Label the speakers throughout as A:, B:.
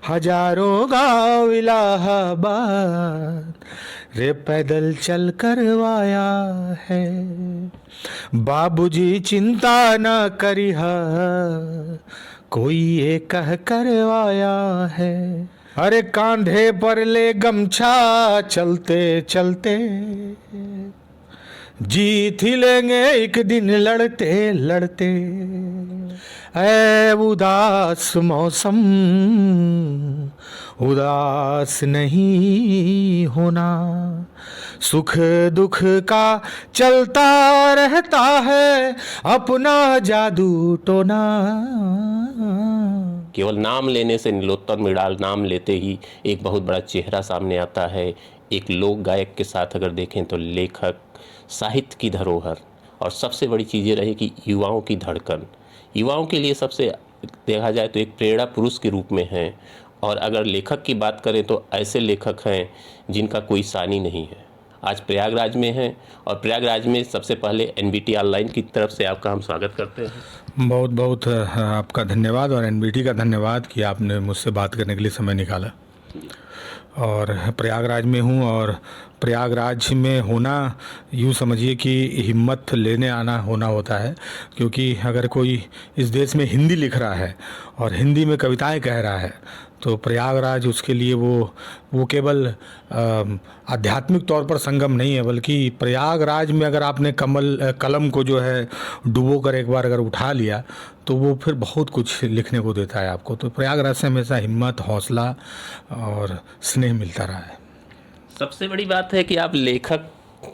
A: हजारों गांव इलाहाबाद रे पैदल चल करवाया है। बाबूजी चिंता न करिहा, कोई ये कह करवाया है। अरे कांधे पर ले गमछा चलते चलते, जीत ही लेंगे एक दिन लड़ते लड़ते। ऐ उदास मौसम उदास नहीं होना, सुख दुख का चलता रहता है अपना जादू टोना।
B: केवल नाम लेने से नीलोत्पल मृणाल नाम लेते ही एक बहुत बड़ा चेहरा सामने आता है। एक लोक गायक के साथ अगर देखें तो लेखक, साहित्य की धरोहर और सबसे बड़ी चीज़ रही कि युवाओं की धड़कन। युवाओं के लिए सबसे देखा जाए तो एक प्रेरणा पुरुष के रूप में हैं। और अगर लेखक की बात करें तो ऐसे लेखक हैं जिनका कोई सानी नहीं है। आज प्रयागराज में हैं और प्रयागराज में सबसे पहले NBT ऑनलाइन की तरफ से आपका हम स्वागत करते हैं।
A: बहुत बहुत आपका धन्यवाद और NBT का धन्यवाद कि आपने मुझसे बात करने के लिए समय निकाला। और प्रयागराज में हूँ और प्रयागराज में होना यूँ समझिए कि हिम्मत लेने आना होना होता है, क्योंकि अगर कोई इस देश में हिंदी लिख रहा है और हिंदी में कविताएं कह रहा है तो प्रयागराज उसके लिए वो केवल आध्यात्मिक तौर पर संगम नहीं है, बल्कि प्रयागराज में अगर आपने कलम को जो है डुबो कर एक बार अगर उठा लिया तो वो फिर बहुत कुछ लिखने को देता है आपको। तो प्रयागराज से हमेशा हिम्मत, हौसला और स्नेह मिलता रहा है।
B: सबसे बड़ी बात है कि आप लेखक,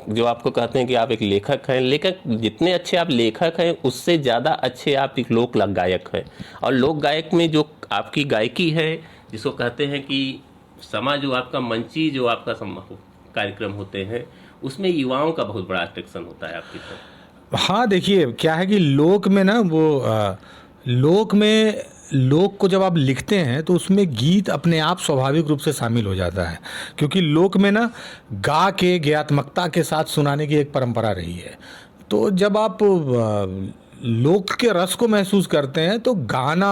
B: जो आपको कहते हैं कि आप एक लेखक हैं, लेखक जितने अच्छे आप लेखक हैं उससे ज़्यादा अच्छे आप एक लोक गायक हैं। और लोक गायक में जो आपकी गायकी है, जिसको कहते हैं कि जो आपका मंची जो आपका कार्यक्रम होते हैं, उसमें युवाओं का बहुत बड़ा अट्रैक्शन होता है आपकी तरफ।
A: हाँ, देखिए क्या है कि लोक में ना लोक को जब आप लिखते हैं तो उसमें गीत अपने आप स्वाभाविक रूप से शामिल हो जाता है, क्योंकि लोक में ना गा के ज्ञात्मकता के साथ सुनाने की एक परंपरा रही है। तो जब आप लोक के रस को महसूस करते हैं तो गाना,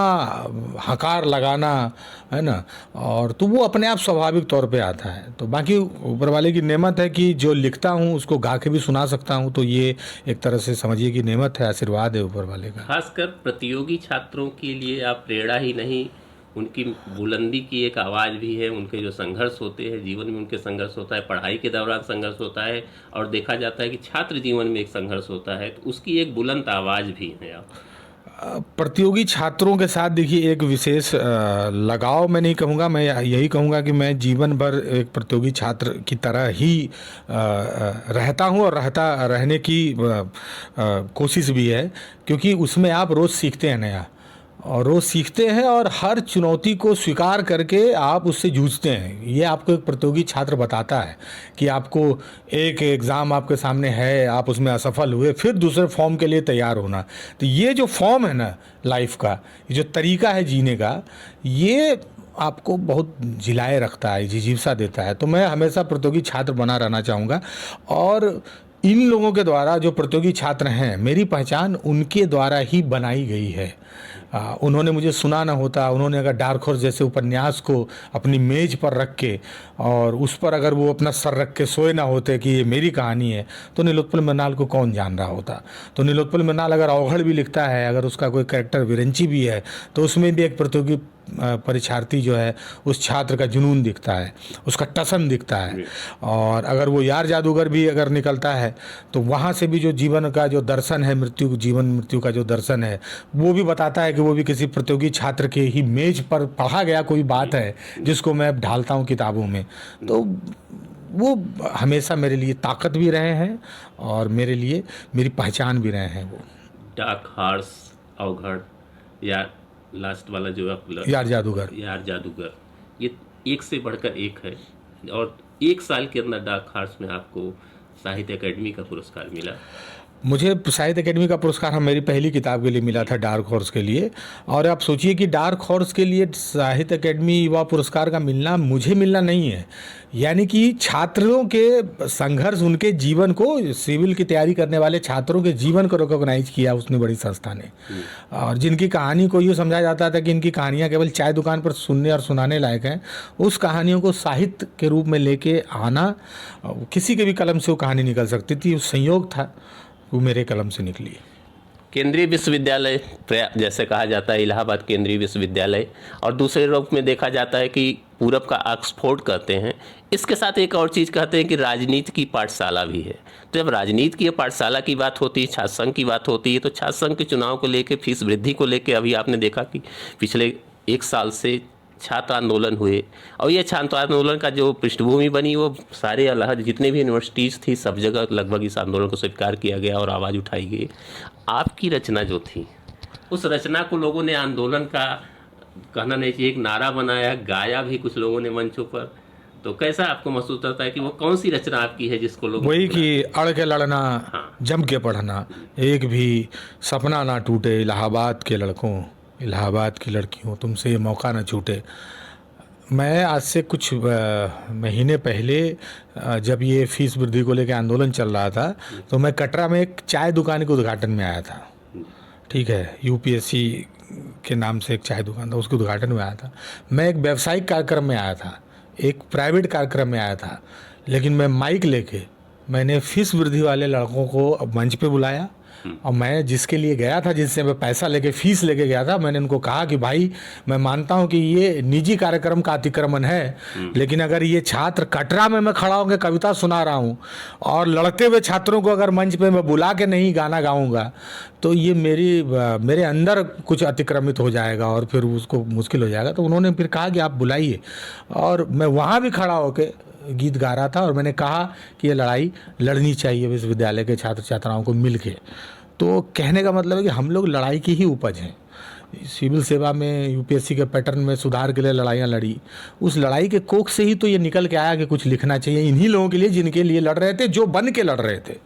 A: हकार लगाना, है ना, और तो वो अपने आप स्वाभाविक तौर पे आता है। तो बाकी ऊपर वाले की नेमत है कि जो लिखता हूँ उसको गा के भी सुना सकता हूँ, तो ये एक तरह से समझिए कि नेमत है, आशीर्वाद है ऊपर वाले का।
B: खासकर प्रतियोगी छात्रों के लिए आप प्रेरणा ही नहीं, उनकी बुलंदी की एक आवाज़ भी है। उनके जो संघर्ष होते हैं जीवन में, उनके संघर्ष होता है, पढ़ाई के दौरान संघर्ष होता है, और देखा जाता है कि छात्र जीवन में एक संघर्ष होता है, तो उसकी एक बुलंद आवाज़ भी है आप।
A: प्रतियोगी छात्रों के साथ देखिए एक विशेष लगाव मैं नहीं कहूँगा, मैं यही कहूँगा कि मैं जीवन भर एक प्रतियोगी छात्र की तरह ही रहता हूँ और रहने की कोशिश भी है, क्योंकि उसमें आप रोज़ सीखते हैं नया, और रोज़ सीखते हैं और हर चुनौती को स्वीकार करके आप उससे जूझते हैं। ये आपको एक प्रतियोगी छात्र बताता है कि आपको एक एग्ज़ाम आपके सामने है, आप उसमें असफल हुए, फिर दूसरे फॉर्म के लिए तैयार होना। तो ये जो फॉर्म है ना लाइफ का, ये जो तरीका है जीने का, ये आपको बहुत जिलाए रखता है, जिजीविसा देता है। तो मैं हमेशा प्रतियोगी छात्र बना रहना चाहूँगा। और इन लोगों के द्वारा, जो प्रतियोगी छात्र हैं, मेरी पहचान उनके द्वारा ही बनाई गई है। उन्होंने मुझे सुना ना होता, उन्होंने अगर डार्क हॉर्स जैसे उपन्यास को अपनी मेज पर रख के और उस पर अगर वो अपना सर रख के सोए ना होते कि ये मेरी कहानी है, तो नीलोत्पल मृणाल को कौन जान रहा होता। तो नीलोत्पल मृणाल अगर अवघड़ भी लिखता है, अगर उसका कोई कैरेक्टर विरंची भी है, तो उसमें भी एक प्रतियोगी परीक्षार्थी जो है उस छात्र का जुनून दिखता है, उसका टसन दिखता है। और अगर वो यार जादूगर भी अगर निकलता है तो वहाँ से भी जो जीवन का जो दर्शन है, जीवन मृत्यु का जो दर्शन है, वो भी बताता है कि वो भी किसी प्रतियोगी छात्र के ही मेज पर पढ़ा गया कोई बात है जिसको मैं ढालता हूँ किताबों में। तो वो हमेशा मेरे लिए ताकत भी रहे हैं और मेरे लिए मेरी पहचान भी रहे हैं। वो
B: डार्क हॉर्स, अवघड़, या लास्ट वाला जो
A: यार जादूगर,
B: ये एक से बढ़कर एक है। और एक साल के अंदर डार्क हॉर्स में आपको साहित्य अकेडमी का पुरस्कार मिला।
A: मुझे साहित्य अकेडमी का पुरस्कार हम मेरी पहली किताब के लिए मिला था, डार्क हॉर्स के लिए। और आप सोचिए कि डार्क हॉर्स के लिए साहित्य अकेडमी युवा पुरस्कार का मिलना मुझे मिलना नहीं है, यानी कि छात्रों के संघर्ष, उनके जीवन को, सिविल की तैयारी करने वाले छात्रों के जीवन को रिकॉग्नाइज किया उसने बड़ी संस्था ने। और जिनकी कहानी को यूँ समझा जाता था कि इनकी कहानियाँ केवल चाय दुकान पर सुनने और सुनाने लायक हैं, उस कहानियों को साहित्य के रूप में लेके आना, किसी के भी कलम से वो कहानी निकल सकती थी, संयोग था वो मेरे कलम से निकली।
B: केंद्रीय विश्वविद्यालय जैसे कहा जाता है इलाहाबाद केंद्रीय विश्वविद्यालय, और दूसरे रूप में देखा जाता है कि पूरब का ऑक्सफोर्ड कहते हैं। इसके साथ एक और चीज़ कहते हैं कि राजनीति की पाठशाला भी है। तो जब राजनीति की पाठशाला की बात होती है, छात्र संघ की बात होती है, तो छात्र संघ के चुनाव को लेकर, फीस वृद्धि को लेकर अभी आपने देखा कि पिछले 1 साल से छात्र आंदोलन हुए, और ये छात्र आंदोलन का जो पृष्ठभूमि बनी वो सारे अलग जितने भी यूनिवर्सिटीज़ थी सब जगह लगभग इस आंदोलन को स्वीकार किया गया और आवाज़ उठाई गई। आपकी रचना जो थी, उस रचना को लोगों ने आंदोलन का कहना नहीं चाहिए, एक नारा बनाया, गाया भी कुछ लोगों ने मंचों पर। तो कैसा आपको महसूस होता है कि वो कौन सी रचना आपकी है जिसको लोग
A: वही कि अड़ के लड़ना,
B: हाँ।
A: जम के पढ़ना, एक भी सपना ना टूटे, इलाहाबाद के लड़कों, इलाहाबाद की लड़कियों, तुमसे ये मौका ना छूटे। मैं आज से कुछ महीने पहले जब ये फीस वृद्धि को लेकर आंदोलन चल रहा था, तो मैं कटरा में एक चाय दुकान के उद्घाटन में आया था। ठीक है, यूपीएससी के नाम से एक चाय दुकान था, उसके उद्घाटन में आया था। मैं एक व्यावसायिक कार्यक्रम में आया था, एक प्राइवेट कार्यक्रम में आया था, लेकिन मैं माइक लेके मैंने फीस वृद्धि वाले लड़कों को मंच पे बुलाया, और मैं जिसके लिए गया था, जिससे मैं पैसा लेके फीस लेके गया था, मैंने उनको कहा कि भाई मैं मानता हूं कि ये निजी कार्यक्रम का अतिक्रमण है, लेकिन अगर ये छात्र कटरा में मैं खड़ा होकर कविता सुना रहा हूं और लड़ते हुए छात्रों को अगर मंच पे मैं बुला के नहीं गाना गाऊंगा, तो ये मेरे अंदर कुछ अतिक्रमित हो जाएगा और फिर उसको मुश्किल हो जाएगा। तो उन्होंने फिर कहा कि आप बुलाइए, और मैं वहाँ भी खड़ा होकर गीत गा रहा था, और मैंने कहा कि ये लड़ाई लड़नी चाहिए विश्वविद्यालय के छात्र छात्राओं को मिल के। तो कहने का मतलब है कि हम लोग लड़ाई की ही उपज हैं। सिविल सेवा में यूपीएससी के पैटर्न में सुधार के लिए लड़ाइयाँ लड़ी, उस लड़ाई के कोख से ही तो ये निकल के आया कि कुछ लिखना चाहिए इन्हीं लोगों के लिए जिनके लिए लड़ रहे थे, जो बन के लड़ रहे थे।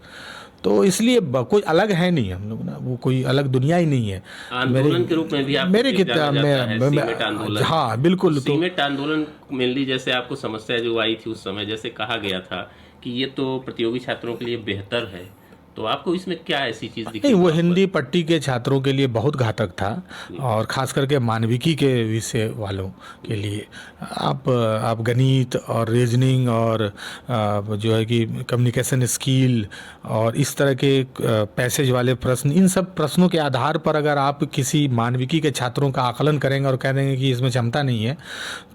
A: तो इसलिए कोई अलग है नहीं हम लोग ना, वो कोई अलग दुनिया ही नहीं है।
B: आंदोलन के रूप में भी आपको
A: मेरी किताब
B: सीमेंट आंदोलन,
A: हाँ बिल्कुल। तो
B: सीमेंट आंदोलन मेनली जैसे आपको समस्या जो आई थी उस समय, जैसे कहा गया था कि ये तो प्रतियोगी छात्रों के लिए बेहतर है, तो आपको इसमें क्या ऐसी चीज़ दिखी?
A: नहीं, वो हिंदी पट्टी के छात्रों के लिए बहुत घातक था, और ख़ास करके मानविकी के विषय वालों के लिए। आप गणित और रीजनिंग और जो है कि कम्युनिकेशन स्किल और इस तरह के पैसेज वाले प्रश्न, इन सब प्रश्नों के आधार पर अगर आप किसी मानविकी के छात्रों का आकलन करेंगे और कह देंगे कि इसमें क्षमता नहीं है,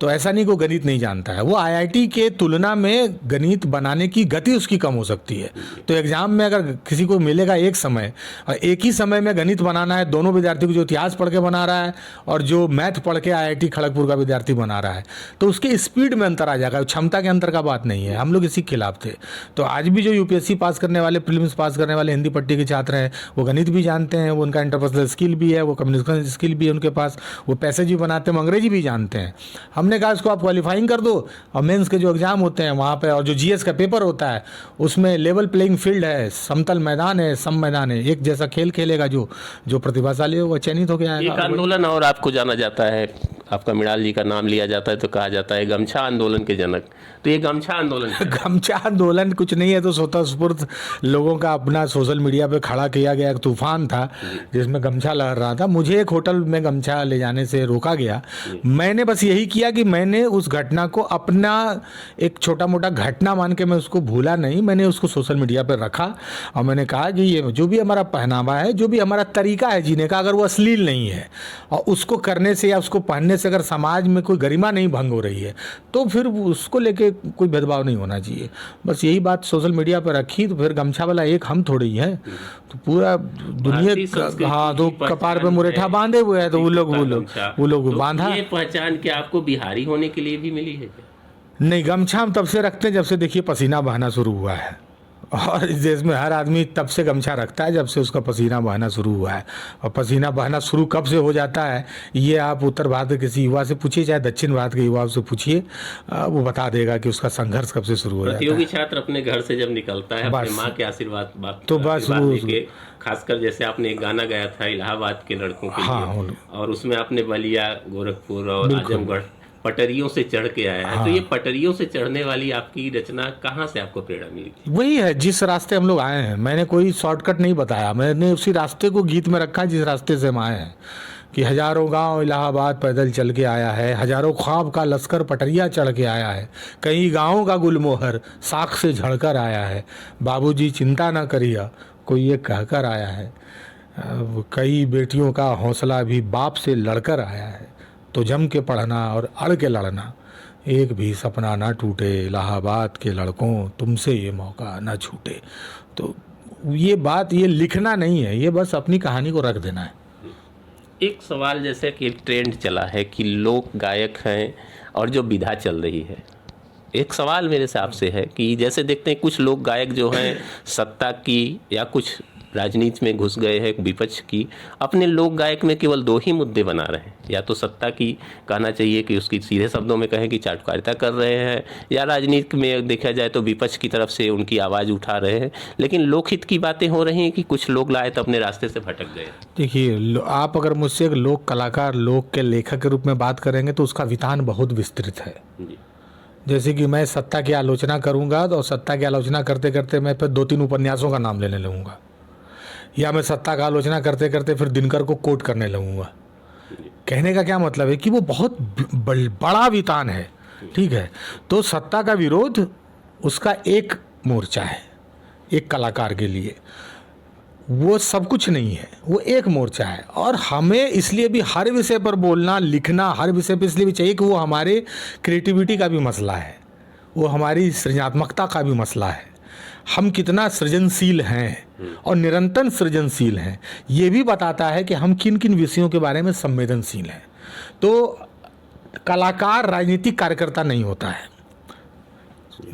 A: तो ऐसा नहीं कि वो गणित नहीं जानता है। वो आईआईटी के तुलना में गणित बनाने की गति उसकी कम हो सकती है। तो एग्ज़ाम में अगर किसी को मिलेगा एक समय, और एक ही समय में गणित बनाना है दोनों विद्यार्थी को, जो इतिहास पढ़ के बना रहा है और जो मैथ पढ़ के आईआईटी खड़गपुर का विद्यार्थी बना रहा है, तो उसके स्पीड में अंतर आ जाएगा। क्षमता के अंतर का बात नहीं है, हम लोग इसी के खिलाफ थे। तो आज भी जो यूपीएससी पास करने वाले, प्रीलिम्स पास करने वाले हिंदी पट्टी के छात्र हैं, वो गणित भी जानते हैं, वो उनका इंटरपर्सनल स्किल भी है, वो कम्युनिकेशन स्किल भी है उनके पास, वो पैसेज भी बनाते हैं, अंग्रेजी भी जानते हैं। हमने कहा इसको आप क्वालिफाइंग कर दो, और मेंस के जो एग्जाम होते हैं वहाँ पे, और जो जीएस का पेपर होता है उसमें लेवल प्लेइंग फील्ड है, समतल मैदान है, सम मैदान है, एक जैसा खेल खेलेगा जो प्रतिभाशाली हो वो चयनित होकर आएगा।
B: एक आंदोलन और आपको जाना जाता है, आपका मृणाल जी का नाम लिया जाता है तो कहा जाता है गमछा आंदोलन के जनक। तो ये गमछा आंदोलन
A: गमछा आंदोलन कुछ नहीं है, तो स्वतःस्फूर्त लोगों का अपना सोशल मीडिया पे खड़ा किया गया एक तूफान था जिसमें गमछा लहर रहा था। मुझे एक होटल में गमछा ले जाने से रोका गया। मैंने बस यही किया कि मैंने उस घटना को अपना एक छोटा मोटा घटना मान के मैं उसको भूला नहीं, मैंने उसको सोशल मीडिया पर रखा और मैंने कहा कि ये जो भी हमारा पहनावा है, जो भी हमारा तरीका है जीने का, अगर वो अश्लील नहीं है और उसको करने से या उसको पहनने से अगर समाज में कोई गरिमा नहीं भंग हो रही है, तो फिर उसको लेके कोई भेदभाव नहीं होना चाहिए। बस यही बात सोशल मीडिया पर रखी, तो फिर गमछा वाला एक हम थोड़ी ही है, तो पूरा दुनिया, हाँ, तो कपार पे मुरेठा बांधे हुए है, तो वो लोग बांधा।
B: ये पहचान क्या आपको बिहारी होने के लिए भी मिली है?
A: नहीं, गमछा हम तब से रखते हैं जब से देखिए पसीना बहना शुरू हुआ है, और इस देश में हर आदमी तब से गमछा रखता है जब से उसका पसीना बहना शुरू हुआ है। और पसीना बहना शुरू कब से हो जाता है, ये आप उत्तर भारत के किसी युवा से पूछिए, चाहे दक्षिण भारत के युवा से पूछिए, वो बता देगा कि उसका संघर्ष कब से शुरू हो जाता है।
B: प्रतियोगी छात्र अपने घर से जब निकलता है अपने माँ के आशीर्वाद
A: तो बस वो
B: लेके, खासकर जैसे आपने एक गाना गाया था इलाहाबाद के लड़कों के लिए, और उसमें आपने बलिया, गोरखपुर और आजमगढ़ पटरियों से चढ़ के आया है। तो ये पटरियों से चढ़ने वाली आपकी रचना कहाँ से आपको प्रेरणा मिली?
A: वही है, जिस रास्ते हम लोग आए हैं। मैंने कोई शॉर्टकट नहीं बताया, मैंने उसी रास्ते को गीत में रखा जिस रास्ते से हम आए हैं। कि हजारों गांव इलाहाबाद पैदल चल के आया है, हजारों ख्वाब का लश्कर पटरिया चढ़ के आया है, कई गाँवों का गुलमोहर साख से झड़कर आया है, बाबूजी चिंता ना करिए कोई ये कहकर आया है, कई बेटियों का हौसला भी बाप से लड़कर आया है, तो जम के पढ़ना और अड़ के लड़ना, एक भी सपना ना टूटे, इलाहाबाद के लड़कों तुमसे ये मौका ना छूटे। तो ये बात, ये लिखना नहीं है, ये बस अपनी कहानी को रख देना है।
B: एक सवाल, जैसे कि एक ट्रेंड चला है कि लोक गायक हैं और जो विधा चल रही है, एक सवाल मेरे से आपसे है कि जैसे देखते हैं कुछ लोक गायक जो हैं सत्ता की या कुछ राजनीति में घुस गए हैं विपक्ष की, अपने लोक गायक में केवल दो ही मुद्दे बना रहे हैं, या तो सत्ता की कहना चाहिए कि उसकी सीधे शब्दों में कहें कि चाटुकारिता कर रहे हैं, या राजनीति में देखा जाए तो विपक्ष की तरफ से उनकी आवाज़ उठा रहे हैं, लेकिन लोकहित की बातें हो रही हैं कि कुछ लोग लाए तो अपने रास्ते से भटक गए।
A: देखिए, आप अगर मुझसे एक लोक कलाकार, लोक के लेखक के रूप में बात करेंगे तो उसका विधान बहुत विस्तृत है। जैसे कि मैं सत्ता की आलोचना करूंगा तो सत्ता की आलोचना करते करते मैं फिर 2-3 उपन्यासों का नाम लेने लगूंगा, या मैं सत्ता का आलोचना करते करते फिर दिनकर को कोट करने लगूंगा। कहने का क्या मतलब है कि वो बहुत बड़ा वितान है, ठीक है। तो सत्ता का विरोध उसका एक मोर्चा है, एक कलाकार के लिए वो सब कुछ नहीं है, वो एक मोर्चा है। और हमें इसलिए भी हर विषय पर बोलना, लिखना हर विषय पर इसलिए भी चाहिए कि वो हमारे क्रिएटिविटी का भी मसला है, वो हमारी सृजनात्मकता का भी मसला है, हम कितना सृजनशील हैं और निरंतर सृजनशील हैं, ये भी बताता है कि हम किन किन विषयों के बारे में संवेदनशील हैं। तो कलाकार राजनीतिक कार्यकर्ता नहीं होता है,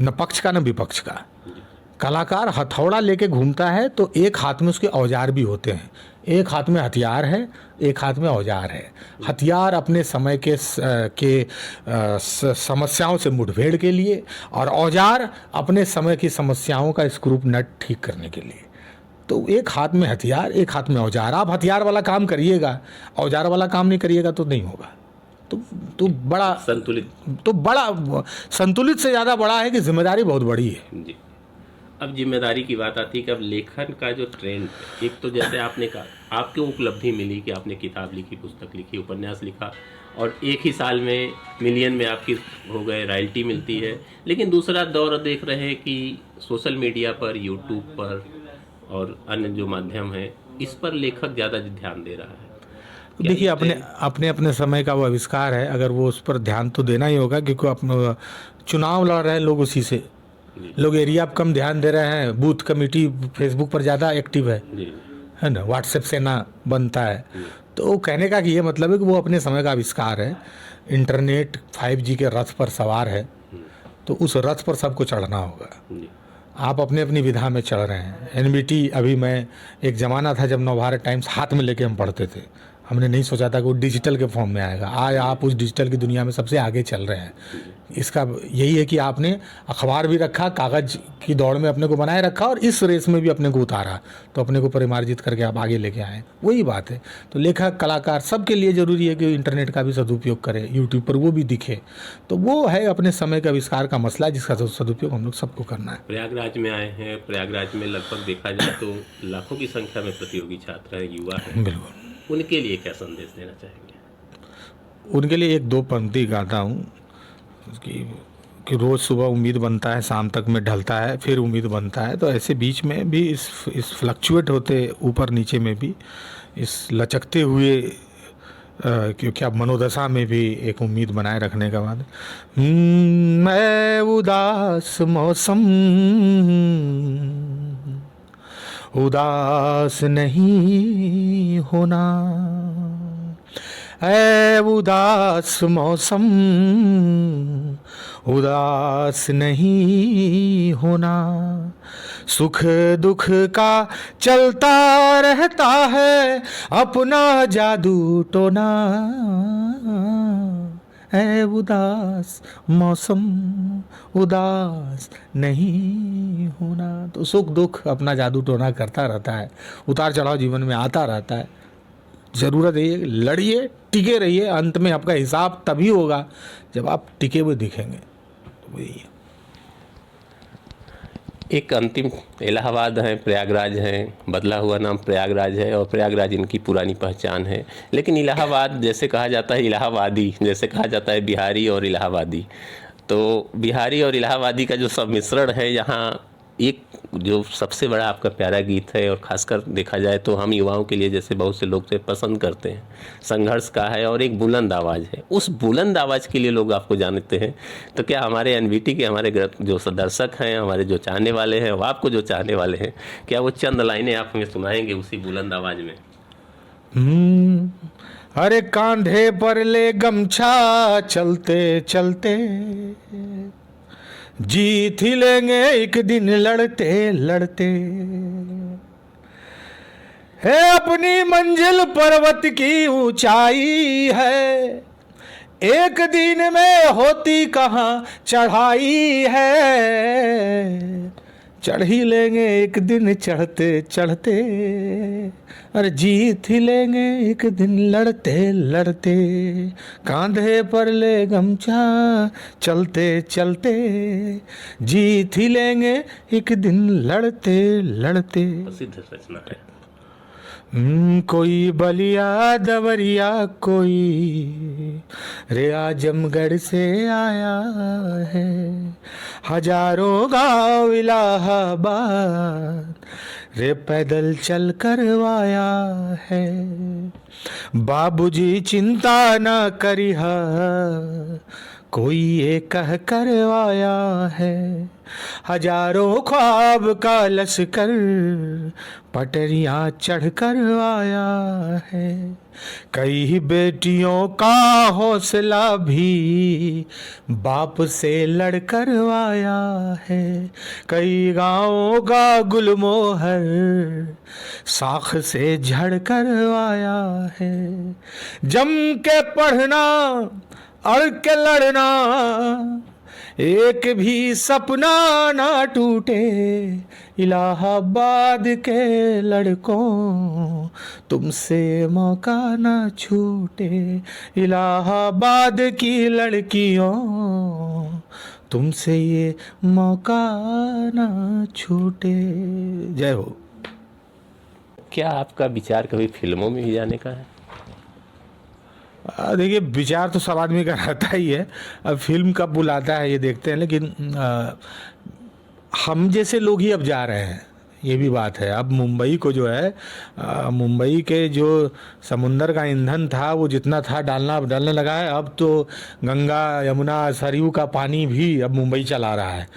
A: न पक्ष का न विपक्ष का। कलाकार हथौड़ा लेके घूमता है तो एक हाथ में उसके औजार भी होते हैं, एक हाथ में हथियार है, एक हाथ में औजार है। हथियार अपने समय के समस्याओं से मुठभेड़ के लिए, और औजार अपने समय की समस्याओं का स्क्रू नट ठीक करने के लिए। तो एक हाथ में हथियार, एक हाथ में औजार। आप हथियार वाला काम करिएगा, औजार वाला काम नहीं करिएगा तो नहीं होगा। तो बड़ा
B: संतुलित,
A: तो बड़ा संतुलित से ज़्यादा बड़ा है कि जिम्मेदारी बहुत बड़ी है
B: जी। अब जिम्मेदारी की बात आती है कि अब लेखन का जो ट्रेंड है, एक तो जैसे आपने कहा आपको उपलब्धि मिली कि आपने किताब लिखी, पुस्तक लिखी, उपन्यास लिखा, और एक ही साल में मिलियन में आपकी हो गए, रॉयल्टी मिलती है। लेकिन दूसरा दौर देख रहे हैं कि सोशल मीडिया पर, यूट्यूब पर और अन्य जो माध्यम है, इस पर लेखक ज़्यादा ध्यान दे रहा है।
A: देखिए, अपने समय का वो आविष्कार है, अगर वो उस पर ध्यान तो देना ही होगा, क्योंकि अपने चुनाव लड़ रहे हैं लोग, उसी से लोग एरिया पर कम ध्यान दे रहे हैं, बूथ कमेटी फेसबुक पर ज़्यादा एक्टिव है ना, व्हाट्सएप से ना बनता है। तो कहने का कि ये मतलब है कि वो अपने समय का आविष्कार है, इंटरनेट 5G के रथ पर सवार है, तो उस रथ पर सबको चढ़ना होगा। आप अपने अपनी विधा में चढ़ रहे हैं। NBT, अभी मैं, एक ज़माना था जब नवभारत टाइम्स हाथ में लेके हम पढ़ते थे, हमने नहीं सोचा था कि वो डिजिटल के फॉर्म में आएगा। आज आप उस डिजिटल की दुनिया में सबसे आगे चल रहे हैं। इसका यही है कि आपने अखबार भी रखा, कागज़ की दौड़ में अपने को बनाए रखा, और इस रेस में भी अपने को उतारा, तो अपने को परिमार्जित करके आप आगे लेके आए। वही बात है। तो लेखक, कलाकार, सबके लिए ज़रूरी है कि इंटरनेट का भी सदुपयोग करें, यूट्यूब पर वो भी दिखे। तो वो है अपने समय के आविष्कार का मसला, जिसका सदुपयोग हम लोग सबको करना है।
B: प्रयागराज में आए हैं, प्रयागराज में लगभग देखा जाए तो लाखों की संख्या में प्रतियोगी छात्र हैं, युवा हैं।
A: बिल्कुल।
B: उनके लिए क्या संदेश देना चाहेंगे?
A: उनके लिए एक 2 पंक्ति गाता हूँ कि रोज़ सुबह उम्मीद बनता है, शाम तक में ढलता है, फिर उम्मीद बनता है। तो ऐसे बीच में भी, इस फ्लक्चुएट होते ऊपर नीचे में भी, इस लचकते हुए क्योंकि अब मनोदशा में भी एक उम्मीद बनाए रखने का बाद, मैं उदास मौसम उदास नहीं होना, है उदास मौसम, उदास नहीं होना, सुख दुख का चलता रहता है अपना जादू टोना, है उदास मौसम, उदास नहीं होना। तो सुख दुख अपना जादू टोना करता रहता है, उतार चढ़ाव जीवन में आता रहता है। ज़रूरत है लड़िए, टिके रहिए, अंत में आपका हिसाब तभी होगा जब आप टिके हुए दिखेंगे। तो वही है।
B: एक अंतिम इलाहाबाद है, प्रयागराज है, बदला हुआ नाम प्रयागराज है और प्रयागराज इनकी पुरानी पहचान है। लेकिन इलाहाबाद जैसे कहा जाता है, इलाहाबादी जैसे कहा जाता है, बिहारी और इलाहाबादी, तो बिहारी और इलाहाबादी का जो सम्मिश्रण है यहाँ, एक जो सबसे बड़ा आपका प्यारा गीत है और ख़ासकर देखा जाए तो हम युवाओं के लिए जैसे बहुत से लोग से पसंद करते हैं, संघर्ष का है और एक बुलंद आवाज़ है। उस बुलंद आवाज़ के लिए लोग आपको जानते हैं। तो क्या हमारे एनवीटी के हमारे जो दर्शक हैं, हमारे जो चाहने वाले हैं, और आपको जो चाहने वाले हैं, क्या वो चंद लाइनें आप हमें सुनाएंगे उसी बुलंद आवाज़ में?
A: अरे कांधे पर ले गमछा चलते चलते, जीत ही लेंगे एक दिन लड़ते लड़ते, है अपनी मंजिल पर्वत की ऊंचाई है, एक दिन में होती कहाँ चढ़ाई है, चढ़ ही लेंगे एक दिन चढ़ते चढ़ते, अरे जीत ही लेंगे एक दिन लड़ते लड़ते, कांधे पर ले गमछा चलते चलते, जीत ही लेंगे एक दिन लड़ते लड़ते।
B: प्रसिद्ध रचना है।
A: कोई बलिया दवरिया, कोई रे आजमगढ़ से आया है, हजारों गाँव इलाहाबाद रे पैदल चल करवाया है, बाबूजी चिंता न करिहा, कोई ये कह करवाया है, हजारों ख्वाब का लश्कर पटरियाँ चढ़ कर आया है, कई बेटियों का हौसला भी बाप से लड़ कर आया है, कई गाँवों का गुलमोहर साख से झड़ कर आया है, जम के पढ़ना अड़ के लड़ना, एक भी सपना ना टूटे, इलाहाबाद के लड़कों तुमसे मौका ना छूटे, इलाहाबाद की लड़कियों तुमसे ये मौका ना छूटे। जय हो।
B: क्या आपका विचार कभी फिल्मों में भी जाने का है?
A: देखिए, विचार तो सब आदमी का रहता ही है। अब फिल्म कब बुलाता है ये देखते हैं, लेकिन हम जैसे लोग ही अब जा रहे हैं, ये भी बात है। अब मुंबई को जो है, मुंबई के जो समुंदर का ईंधन था वो जितना था डालने लगा है। अब तो गंगा यमुना सरयू का पानी भी अब मुंबई चला रहा है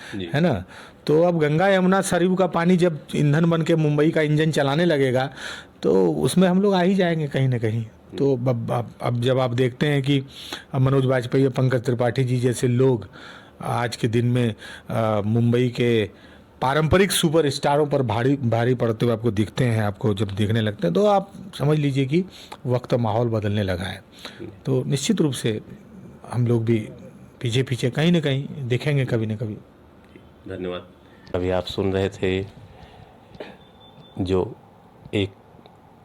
A: ना। तो अब गंगा यमुना सरयू का पानी जब ईंधन बन के मुंबई का इंजन चलाने लगेगा तो उसमें हम लोग आ ही जाएंगे कहीं ना कहीं। तो अब जब आप देखते हैं कि मनोज वाजपेयी और पंकज त्रिपाठी जी जैसे लोग आज के दिन में मुंबई के पारंपरिक सुपर स्टारों पर भारी पड़ते हुए आपको दिखते हैं, आपको जब देखने लगते हैं तो आप समझ लीजिए कि वक्त माहौल बदलने लगा है। तो निश्चित रूप से हम लोग भी पीछे पीछे कहीं ना कहीं दिखेंगे कभी ना कभी।
B: धन्यवाद। अभी आप सुन रहे थे जो एक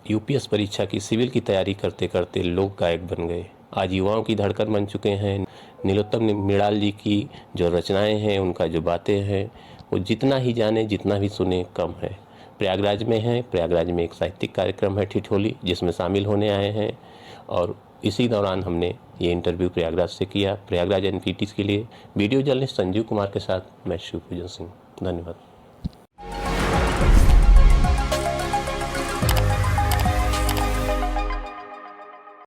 B: यूपीएस परीक्षा की सिविल की तैयारी करते करते लोक गायक बन गए, आज युवाओं की धड़कन बन चुके हैं। नीलोत्तम मृणाल जी की जो रचनाएं हैं, उनका जो बातें हैं, वो जितना ही जाने जितना भी सुने कम है। प्रयागराज में है, प्रयागराज में एक साहित्यिक कार्यक्रम है ठिठोली, जिसमें शामिल होने आए हैं और इसी दौरान हमने ये इंटरव्यू प्रयागराज से किया। प्रयागराज एनपीटी के लिए वीडियो जर्नलिस्ट संजीव कुमार के साथ मैं शिवपूजन सिंह। धन्यवाद।